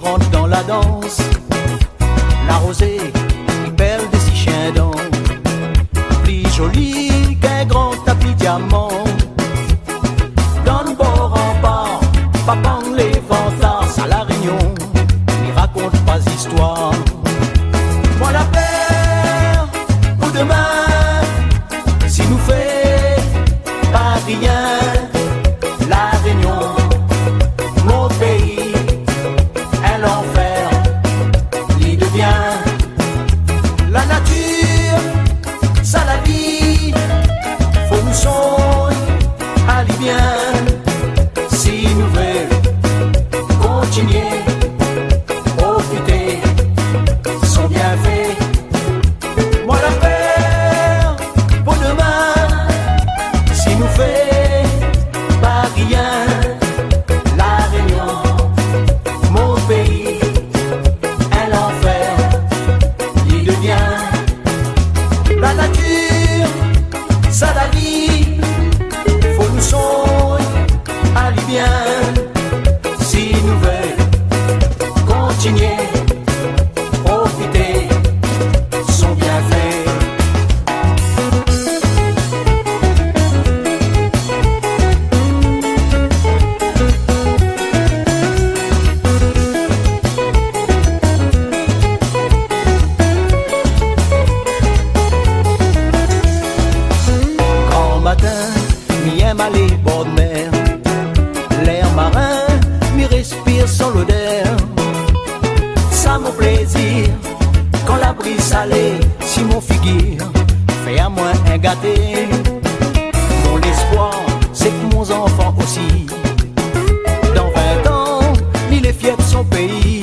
rentre dans la danse. La rosée, belle des six chiens d'an, plus jolie qu'un grand tapis diamant. Dans le bord en bas, papa les vantards à la Réunion, il raconte pas d'histoire. Moi la paire pour demain, si nous fait pas rien. La Réunion, mon pays, un enfer, il devient la nature, ça la vie, faut nous soigner, aller bien, si nous voulons continuer, profiter, sont bien faits. Moi la paire pour demain, si nous fait pas rien. La Réunion, mon pays, un enfer, il devient la nature, ça la vie, faut nous soigner, aller bien, si nous voulons continuer, profiter, sont bien faits. Mi aime aller bord de mer, l'air marin, mi respire sans l'odeur. Ça mon plaisir, quand la brise salée, si mon figure fait à moi un gâté. Mon espoir, c'est que mon enfant aussi, dans 20 ans, il est fier de son pays.